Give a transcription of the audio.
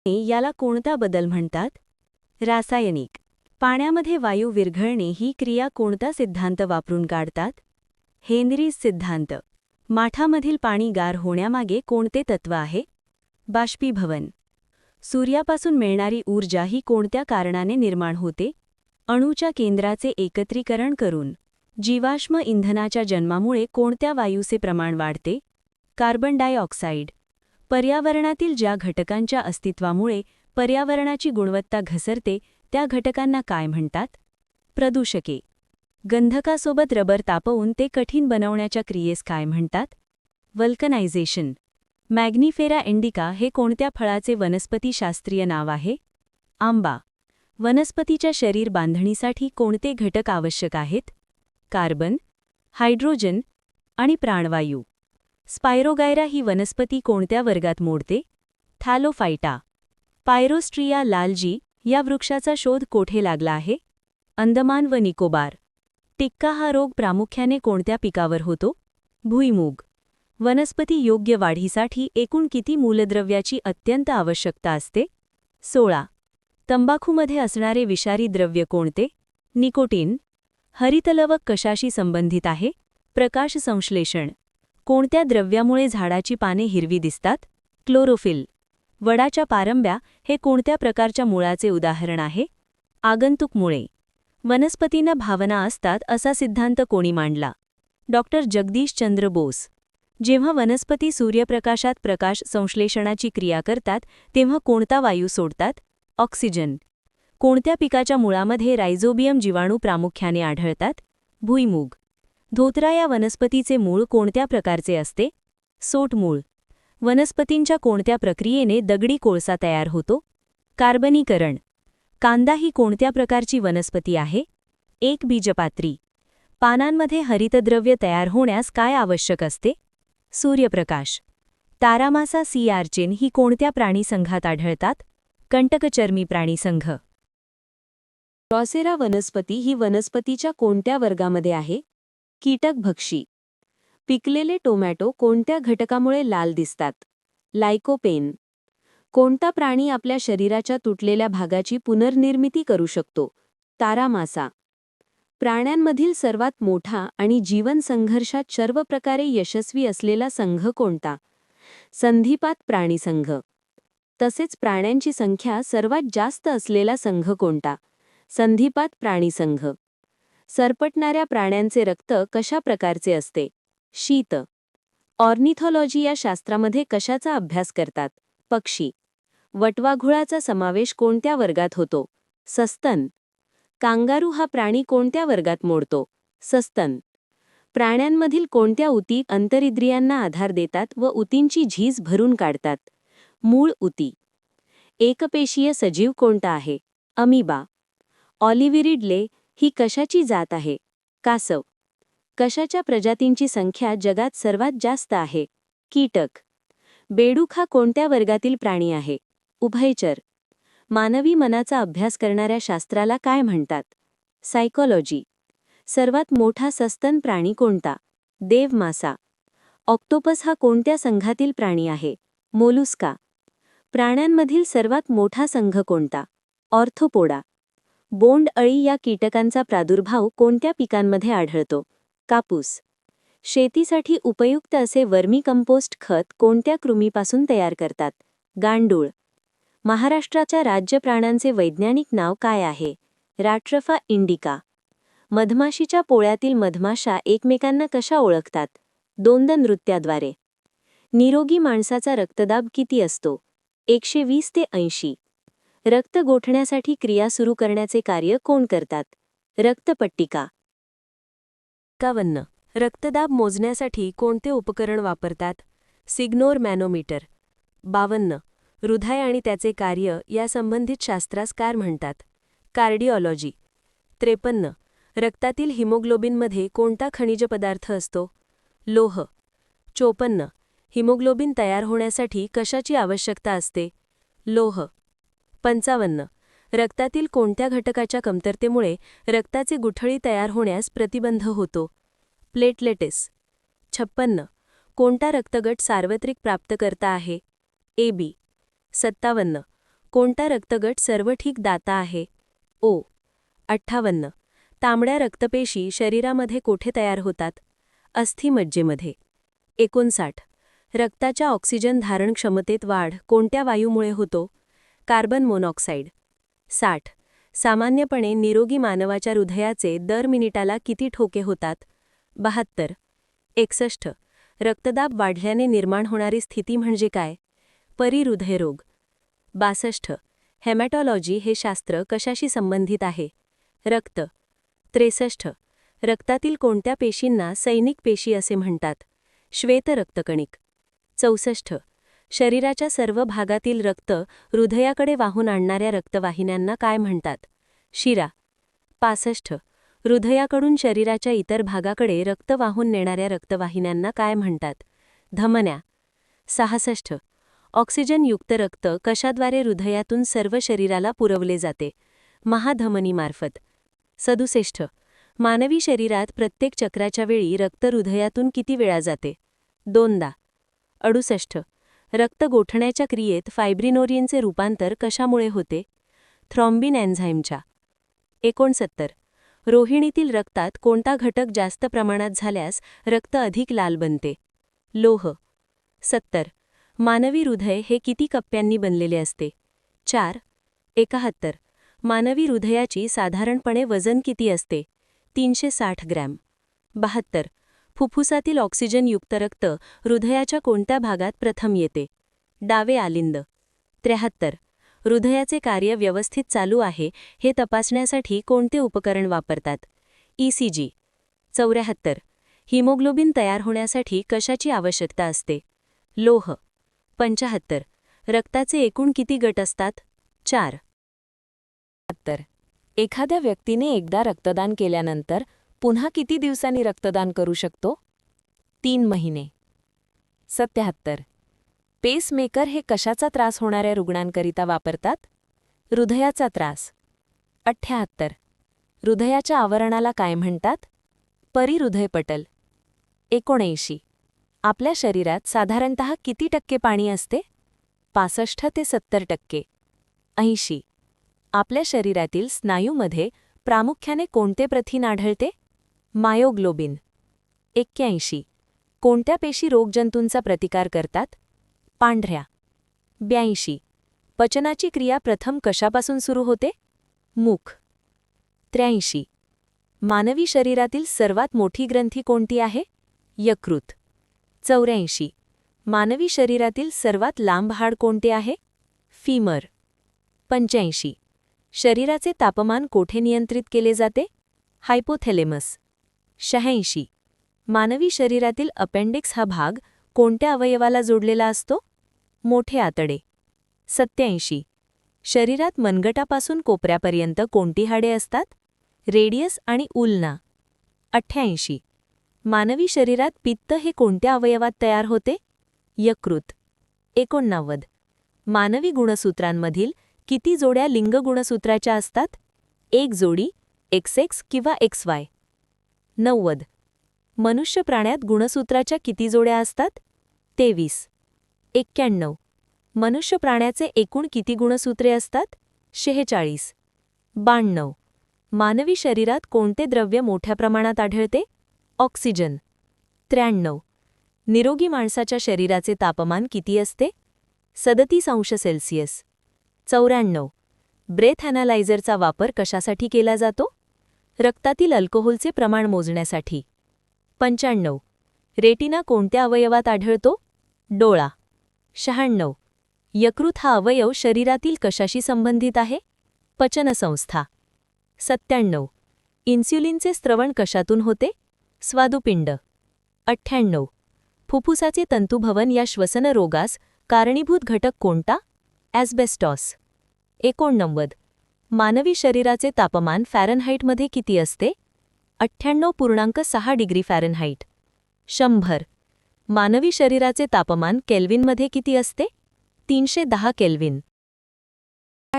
याला कोणता बदल म्हणतात? रासायनिक. पाण्यामध्ये वायू विरघळणे ही क्रिया कोणता सिद्धांत वापरून काढतात? हेनरीज सिद्धांत. माठामधील पाणी गार होण्यामागे कोणते तत्व आहे? बाष्पीभवन. सूर्यापासून मिळणारी ऊर्जा ही कोणत्या कारणाने निर्माण होते? अणूच्या केंद्राचे एकत्रीकरण करून. जीवाश्म इंधनाच्या जन्मामुळे कोणत्या वायूचे प्रमाण वाढते? Carbon dioxide. पर्यावरणातील ज्या घटकांच्या अस्तित्वामुळे पर्यावरणाची गुणवत्ता घसरते त्या घटकांना काय म्हणतात? प्रदूषके. गंधकासोबत रबर तापवून ते कठीण बनवण्याच्या क्रियेस काय म्हणतात? वल्कनायझेशन. मॅग्निफेरा इंडिका हे कोणत्या फळाचे वनस्पतीशास्त्रीय नाव आहे? आंबा. वनस्पतीच्या शरीर बांधणीसाठी कोणते घटक आवश्यक आहेत? कार्बन, हायड्रोजन आणि प्राणवायू. स्पायरोगायरा ही वनस्पती कोणत्या वर्गात मोडते? थॅलोफायटा. पायरोस्ट्रिया लालजी या वृक्षाचा शोध कोठे लागला आहे? अंदमान व निकोबार. टिक्का हा रोग प्रामुख्याने कोणत्या पिकावर होतो? भुईमूग. वनस्पती योग्य वाढीसाठी एकूण किती मूलद्रव्याची अत्यंत आवश्यकता असते? 16. तंबाखूमध्ये असणारे विषारी द्रव्य कोणते? निकोटीन. हरितलवक कशाशी संबंधित आहे? प्रकाश संश्लेषण. कोणत्या द्रव्यामुळे झाडाची पाने हिरवी दिसतात? क्लोरोफिल. वडाच्या पारंब्या हे कोणत्या प्रकारच्या मुळाचे उदाहरण आहे? आगंतुक मुळे. वनस्पतींना भावना असतात असा सिद्धांत कोणी मांडला? डॉक्टर जगदीशचंद्र बोस. जेव्हा वनस्पती सूर्यप्रकाशात प्रकाश संश्लेषणाची क्रिया करतात तेव्हा कोणता वायू सोडतात? ऑक्सिजन. कोणत्या पिकाच्या मुळामध्ये रायझोबियम जीवाणू प्रामुख्याने आढळतात? भुईमूग. धोत्रा या वनस्पतीचे मूळ कोणत्या प्रकारचे असते? सोटमूळ. वनस्पतींच्या कोणत्या प्रक्रियेने दगडी कोळसा तयार होतो? कार्बनीकरण. कांदा ही कोणत्या प्रकारची वनस्पती आहे? एक बीजपात्री. पानांमध्ये हरितद्रव्य तयार होण्यास काय आवश्यक असते? सूर्यप्रकाश. तारामासा सी आर्चिन ही कोणत्या प्राणीसंघात आढळतात? कंटकचर्मी प्राणीसंघ. ड्रॉसेरा वनस्पती ही वनस्पतीच्या कोणत्या वर्गामध्ये आहे? कीटकभक्षी. पिकलेले टोमॅटो कोणत्या घटकामुळे लाल दिसतात? लायकोपेन. कोणता प्राणी आपल्या शरीराच्या तुटलेल्या भागाची पुनर्निर्मिती करू शकतो? तारामासा. प्राण्यांमधील सर्वात मोठा आणि जीवन संघर्षात सर्व प्रकारे यशस्वी असलेला संघ कोणता? संधिपात प्राणीसंघ. तसेच प्राण्यांची संख्या सर्वात जास्त असलेला संघ कोणता? संधिपात प्राणीसंघ. सरपटणाऱ्या प्राण्यांचे रक्त कशा प्रकारचे असते? शीत. ऑर्निथॉलॉजी या शास्त्रामध्ये कशाचा अभ्यास करतात? पक्षी. वटवाघुळाचा समावेश कोणत्या वर्गात होतो? सस्तन. कांगारू हा प्राणी कोणत्या वर्गात मोडतो? सस्तन. प्राण्यांमधील कोणत्या ऊती अंतरिंद्रियांना आधार देतात व ऊतींची झीज भरून काढतात? मूळ ऊती. एकपेशीय सजीव कोणता आहे? अमीबा. ऑलिव्हिरिडले ही कशाची जात आहे? कासव. कशाच्या प्रजातींची संख्या जगात सर्वात जास्त आहे? कीटक. बेडूक हा कोणत्या वर्गातील प्राणी आहे? उभयचर. मानवी मनाचा अभ्यास करणाऱ्या शास्त्राला काय म्हणतात? सायकोलॉजी. सर्वात मोठा सस्तन प्राणी कोणता? देवमासा. ऑक्टोपस हा कोणत्या संघातील प्राणी आहे? मोलुस्का. प्राण्यांमधील सर्वात मोठा संघ कोणता? ऑर्थोपोडा. बोंड अळी या कीटकांचा प्रादुर्भाव कोणत्या पिकांमध्ये आढळतो? कापूस. शेतीसाठी उपयुक्त असे वर्मी कंपोस्ट खत कोणत्या कृमीपासून तयार करतात? गांडूळ. महाराष्ट्राच्या राज्य प्राण्यांचे वैज्ञानिक नाव काय आहे? राट्रफा इंडिका. मधमाशीच्या पोळ्यातील मधमाशा एकमेकांना कशा ओळखतात? दोंद नृत्याद्वारे. निरोगी माणसाचा रक्तदाब किती असतो? 120 ते 80. रक्त गोठण्यासाठी क्रिया सुरू करण्याचे कार्य कोण करतात? रक्तपट्टिका. 51. रक्तदाब मोजण्यासाठी कोणते उपकरण वापरतात? सिग्नोर मॅनोमीटर. 52. हृदय आणि त्याचे कार्य या संबंधित शास्त्रास काय म्हणतात? कार्डिओलॉजी. 53. रक्तातील हिमोग्लोबिनमध्ये कोणता खनिज पदार्थ असतो? लोह. 54. हिमोग्लोबिन तयार होण्यासाठी कशाची आवश्यकता असते? लोह. 55. रक्तातील कोणत्या घटकाच्या कमतरतेमुळे रक्ताचे गुठळी तयार होण्यास प्रतिबंध होतो? प्लेटलेटेस. 56. कोणता रक्तगट सार्वत्रिक प्राप्तकर्ता आहे? AB. 57. कोणता रक्तगट सर्वठिक दाता आहे? ओ. 58. तांबड्या रक्तपेशी शरीरामध्ये कोठे तयार होतात? अस्थिमज्जेमध्ये. 59. रक्ताच्या ऑक्सिजन धारण क्षमतेत वाढ कोणत्या वायूमुळे होतो? Carbon monoxide. 60. सामान्यपणे निरोगी मानवाच्या हृदयाचे दर मिनिटाला किती ठोके होतात? 72. 61. रक्तदाब वाढल्याने निर्माण होणारी स्थिती म्हणजे काय? परिहृदयरोग. 62. हेमॅटॉलॉजी हे शास्त्र कशाशी संबंधित आहे? रक्त. 63. रक्तातील कोणत्या पेशींना सैनिक पेशी असे म्हणतात? श्वेत रक्तकणिक. 64. शरीराच्या सर्व भागातील रक्त हृदयाकडे वाहून आणणाऱ्या रक्तवाहिन्यांना काय म्हणतात? शिरा. 65. हृदयाकडून शरीराच्या इतर भागाकडे रक्त वाहून नेणाऱ्या रक्तवाहिन्यांना काय म्हणतात? धमन्या. 66. ऑक्सिजनयुक्त रक्त कशाद्वारे हृदयातून सर्व शरीराला पुरवले जाते? महाधमनीमार्फत. 67. मानवी शरीरात प्रत्येक चक्राच्या वेळी रक्त हृदयातून किती वेळा जाते? 2दा. 68. रक्त गोठण्याच्या क्रियेत फायब्रिनोरिनचे रूपांतर कशामुळे होते? थ्रॉम्बिन एन्झाईमच्या. 69. रोहिणीतील रक्तात कोणता घटक जास्त प्रमाणात झाल्यास रक्त अधिक लाल बनते? लोह. 70. मानवी हृदय हे किती कप्प्यांनी बनलेले असते? 4. 71. मानवी हृदयाची साधारणपणे वजन किती असते? 360 ग्रॅम. 72. फुफ्फुसातील ऑक्सिजनयुक्त रक्त हृदयाच्या कोणत्या भागात प्रथम येते? डावे आलिंद. 73. हृदयाचे कार्य व्यवस्थित चालू आहे हे तपासण्यासाठी कोणते उपकरण वापरतात? ECG. 74. हिमोग्लोबिन तयार होण्यासाठी कशाची आवश्यकता असते? लोह. 75. रक्ताचे एकूण किती गट असतात? 4. एखाद्या व्यक्तीने एकदा रक्तदान केल्यानंतर पुन्हा किती दिवसांनी रक्तदान करू शकतो? 3 महिने. 77. पेसमेकर हे कशाचा त्रास होणाऱ्या रुग्णांकरिता वापरतात? हृदयाचा त्रास. 78. हृदयाच्या आवरणाला काय म्हणतात? परिहृदयपटल. 79. आपल्या शरीरात साधारणतः किती टक्के पाणी असते? 65 ते 70%. 80. आपल्या शरीरातील स्नायूमध्ये प्रामुख्याने कोणते प्रथिन आढळते? मायोग्लोबिन. 81. कोणत्या पेशी रोगजंतूंचा प्रतिकार करतात? पांढऱ्या. 82. पचनाची क्रिया प्रथम कशापासून सुरू होते? मुख. 83. मानवी शरीरातील सर्वात मोठी ग्रंथी कोणती आहे? यकृत. 84. मानवी शरीरातील सर्वात लांब हाड कोणते आहे? फीमर. 85. शरीराचे तापमान कोठे नियंत्रित केले जाते? हायपोथॅलेमस. 86. मानवी शरीरातील अपेंडिक्स हा भाग कोणत्या अवयवाला जोडलेला असतो? मोठे आतडे. 87. शरीरात मनगटापासून कोपऱ्यापर्यंत कोणती हाडे असतात? रेडियस आणि उल्ना. 88. मानवी शरीरात पित्त हे कोणत्या अवयवात तयार होते? यकृत. 89. मानवी गुणसूत्रांमधील किती जोड्या लिंग गुणसूत्राच्या असतात? एक जोडी, XX किंवा XY. 90. मनुष्य प्राण्यात गुणसूत्राच्या किती जोड्या असतात? 23. 91. मनुष्य प्राण्याचे एकूण किती गुणसूत्रे असतात? 46. 92. मानवी शरीरात कोणते द्रव्य मोठ्या प्रमाणात आढळते? ऑक्सिजन. 93. निरोगी माणसाच्या शरीराचे तापमान किती असते? 37°C. 94. ब्रेथ ॲनालायझरचा वापर कशासाठी केला जातो? रक्तातील अल्कोहोलचे प्रमाण मोजण्यासाठी. 95. रेटिना कोणत्या अवयवात आढळतो? डोळा. 96. यकृत हा अवयव शरीरातील कशाशी संबंधित आहे? पचनसंस्था. 97. इन्स्युलिनचे स्त्रवण कशातून होते? स्वादुपिंड. 98. फुफ्फुसाचे तंतुभवन या श्वसन रोगास कारणीभूत घटक कोणता? ॲस्बेस्टॉस. 89. मानवी शरीराचे तापमान फॅरनहाईटमध्ये किती असते? 98.6 डिग्री फॅरनहाईट. 100. मानवी शरीराचे तापमान केल्व्हिनमध्ये किती असते? 310 केल्व्हिन.